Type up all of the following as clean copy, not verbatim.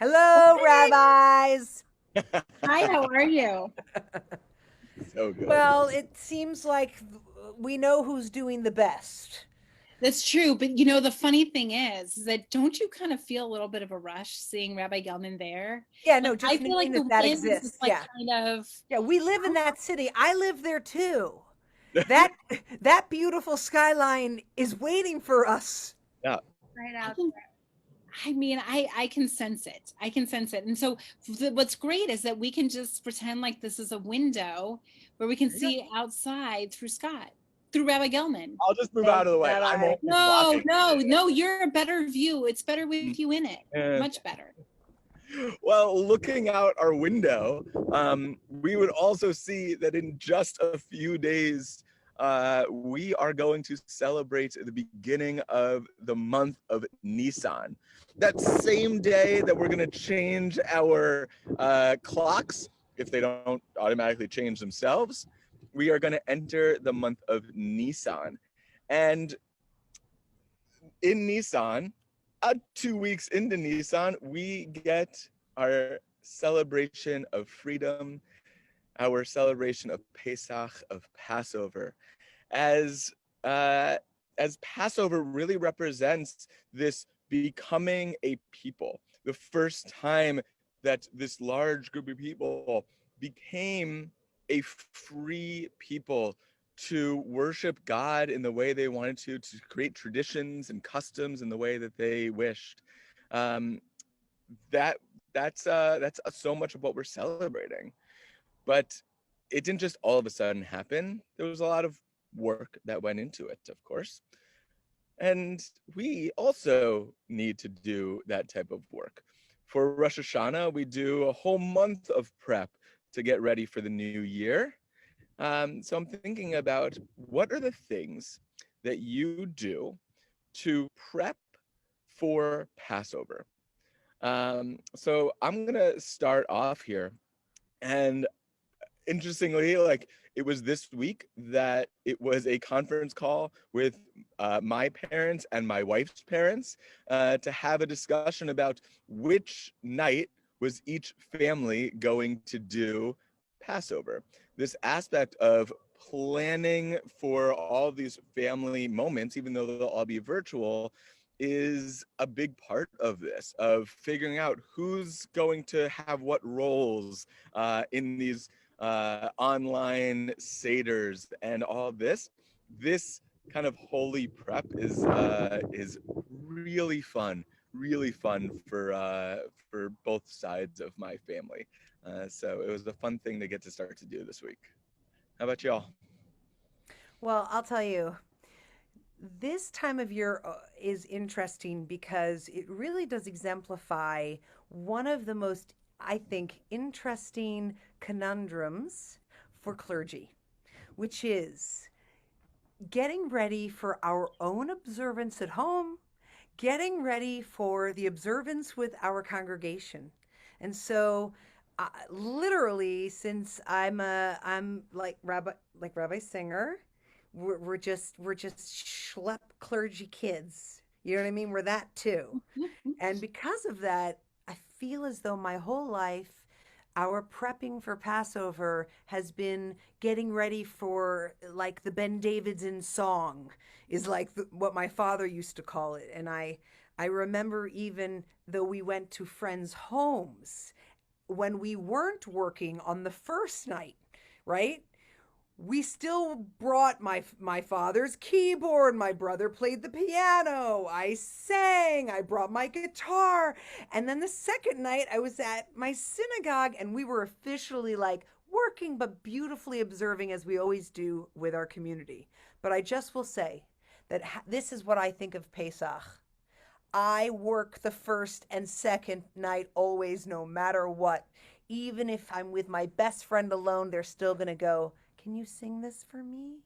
Hello, rabbis. Hi, how are you? So good. Well, it seems like we know who's doing the best. That's true, but the funny thing is that don't you kind of feel a little bit of a rush seeing Rabbi Gelman there? Yeah, Like no, I just feel knowing like that the that wind is just exists. like Yeah. kind of Yeah, we live in that city. I live there too. That that beautiful skyline is waiting for us. Yeah. right I out can I mean, I can sense it. I can sense it. And so what's great is that we can just pretend like this is a window where we can see outside through Scott, through Rabbi Gelman. I'll just move out Thank of the way. I'm Rabbi. always No, blocking. no, no, you're a better view. It's better with you in it. Eh. Much better. Well, looking out our window, we would also see that in just a few days, we are going to celebrate the beginning of the month of Nisan. That same day that we're going to change our clocks, if they don't automatically change themselves, we are going to enter the month of Nisan. And in Nisan, 2 weeks into Nisan, we get our celebration of freedom, our celebration of Pesach, of Passover, as uh, as Passover really represents this becoming a people. The first time that this large group of people became a free people to worship God in the way they wanted to create traditions and customs in the way that they wished. Um, that that's so much of what we're celebrating. But it didn't just all of a sudden happen. There was a lot of work that went into it, of course. And we also need to do that type of work. For Rosh Hashanah, we do a whole month of prep to get ready for the new year. So I'm thinking about what are the things that you do to prep for Passover. So I'm gonna start off here, and interestingly, like it was this week that it was a conference call with my parents and my wife's parents to have a discussion about which night was each family going to do Passover. This aspect of planning for all these family moments, even though they'll all be virtual, is a big part of this, of figuring out who's going to have what roles in these online seders and all this. This kind of holy prep is really fun for both sides of my family. So it was a fun thing to get to start to do this week. How about y'all? Well, I'll tell you, this time of year is interesting because it really does exemplify one of the most, I think, interesting conundrums for clergy, which is getting ready for our own observance at home, getting ready for the observance with our congregation. And so, literally, since I'm like Rabbi Singer, we're just schlep clergy kids. You know what I mean? We're that too. And because of that, I feel as though my whole life, our prepping for Passover has been getting ready for like the Ben Davidson song, is like what my father used to call it. And I remember even though we went to friends' homes when we weren't working on the first night, right? We still brought my father's keyboard. My brother played the piano. I sang. I brought my guitar. And then the second night I was at my synagogue and we were officially like working but beautifully observing as we always do with our community. But I just will say that this is what I think of Pesach. I work the first and second night always, no matter what. Even if I'm with my best friend alone, they're still going to go, "Can you sing this for me?"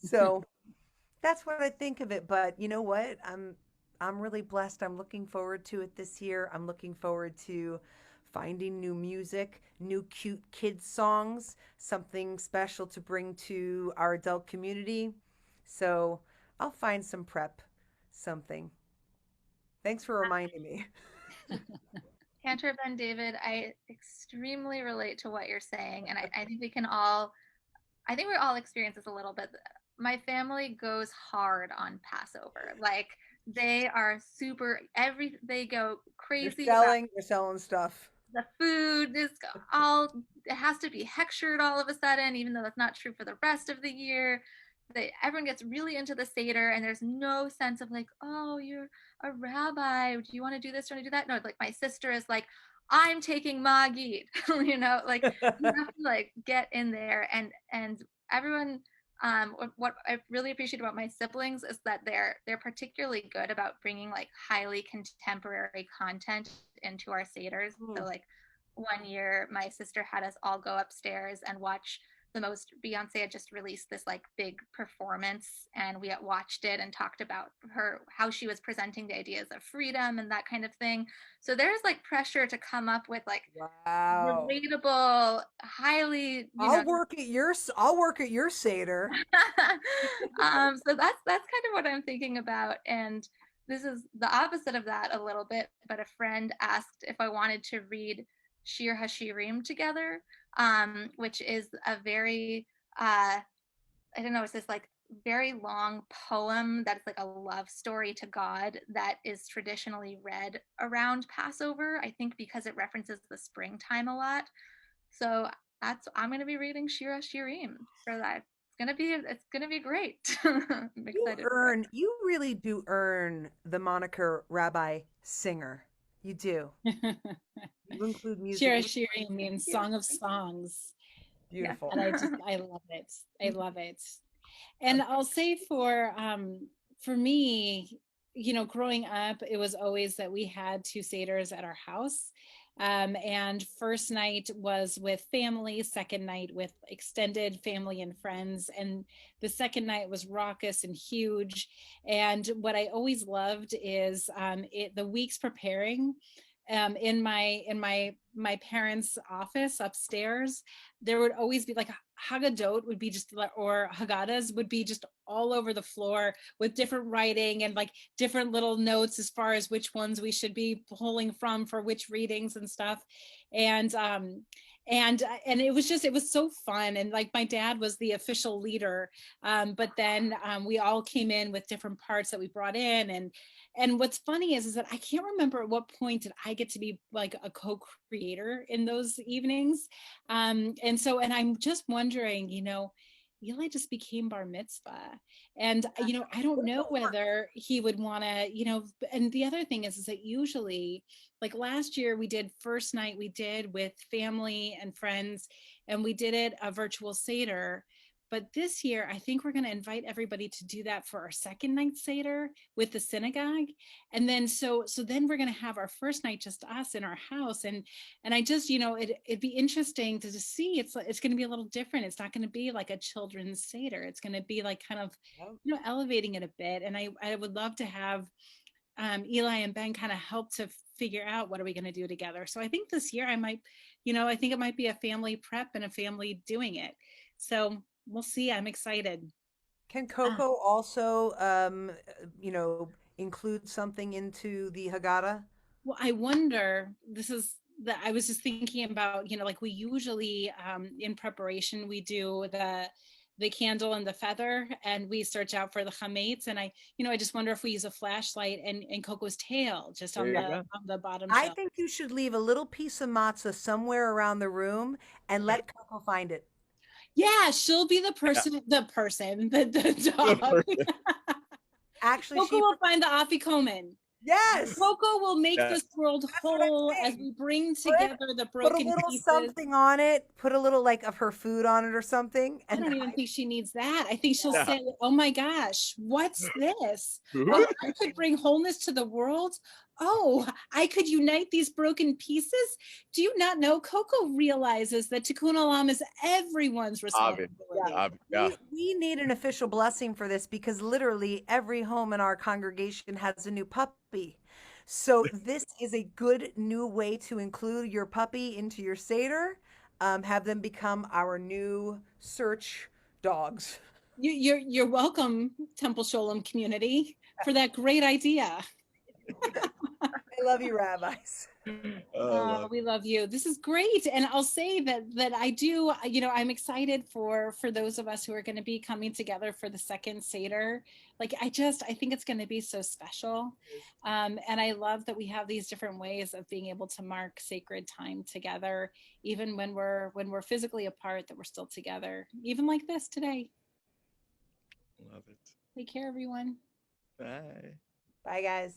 So that's what I think of it. But you know what? I'm really blessed. I'm looking forward to it this year. I'm looking forward to finding new music, new cute kids songs, something special to bring to our adult community. So I'll find some prep, something. Thanks for reminding me. Cantor Ben David, I extremely relate to what you're saying, and I think we can all, I think we all experience this a little bit. My family goes hard on Passover. Like they are super they go crazy about You're selling stuff. the food. Is all it has to be hechshered all of a sudden, even though that's not true for the rest of the year. Everyone gets really into the Seder, and there's no sense of like, oh, you're a rabbi. Do you want to do this? Do you want to do that? No, like my sister is like, I'm taking Magid, like you have to like get in there and everyone. What I really appreciate about my siblings is that they're particularly good about bringing like highly contemporary content into our seders. So like one year, my sister had us all go upstairs and watch the most Beyonce had just released this like big performance, and we watched it and talked about how she was presenting the ideas of freedom and that kind of thing. So there's like pressure to come up with like Wow. relatable, highly I'll work at your Seder. so that's kind of what I'm thinking about, and this is the opposite of that a little bit. But a friend asked if I wanted to read Shir Hashirim together, which is a very I don't know, it's this like very long poem that's like a love story to God that is traditionally read around Passover, I think because it references the springtime a lot. So I'm gonna be reading Shira Shirim for that. It's gonna be great. I'm excited for it. You really do earn the moniker Rabbi Singer. You do. You include music. Shira Shiri means Song of Songs. Beautiful. And I love it. I love it. And I'll say for me, growing up, it was always that we had two seders at our house. And first night was with family, second night with extended family and friends, and the second night was raucous and huge. And what I always loved is the weeks preparing. In my parents' office upstairs, there would always be like Haggadot would be just, or Haggadahs would be just all over the floor with different writing and like different little notes as far as which ones we should be pulling from for which readings and stuff. And it was so fun. And like my dad was the official leader, but then we all came in with different parts that we brought in. And what's funny is that I can't remember at what point did I get to be like a co-creator in those evenings. And I'm just wondering, Eli just became bar mitzvah. And, I don't know whether he would want to, and the other thing is that usually like last year first night we did with family and friends, and we did it a virtual Seder. But this year, I think we're going to invite everybody to do that for our second night Seder with the synagogue. And then, so then we're going to have our first night, just us in our house. And I just, it'd be interesting to just see, it's going to be a little different. It's not going to be like a children's Seder. It's going to be like kind of, elevating it a bit. And I would love to have Eli and Ben kind of help to figure out what are we going to do together. So I think this year I might, I think it might be a family prep and a family doing it. So we'll see. I'm excited. Can Coco also, include something into the Haggadah? Well, I wonder, I was just thinking about, like we usually, in preparation, we do the candle and the feather, and we search out for the chametz. And I just wonder if we use a flashlight and Coco's tail just on the bottom shelf. I think you should leave a little piece of matzah somewhere around the room and let Coco find it. Yeah, she'll be the person, the dog. Actually, Coco will find the afikomen. Yes. Coco will make this world whole as we bring together the broken pieces. Put a little something on it. Put a little like of her food on it or something. And I don't even think she needs that. I think she'll say, "Oh my gosh, what's this? Oh, I could bring wholeness to the world. Oh, I could unite these broken pieces. Do you not know? Coco realizes that Tikkun Olam is everyone's responsibility." We need an official blessing for this because literally every home in our congregation has a new puppy. So this is a good new way to include your puppy into your Seder. Have them become our new search dogs. You're welcome, Temple Sholom community, for that great idea. I love you, rabbis. Oh, We love you. This is great. And I'll say that I do, I'm excited for those of us who are going to be coming together for the second Seder. Like, I think it's going to be so special. And I love that we have these different ways of being able to mark sacred time together, even when we're physically apart, that we're still together, even like this today. love it. Take care, everyone. Bye. Bye, guys.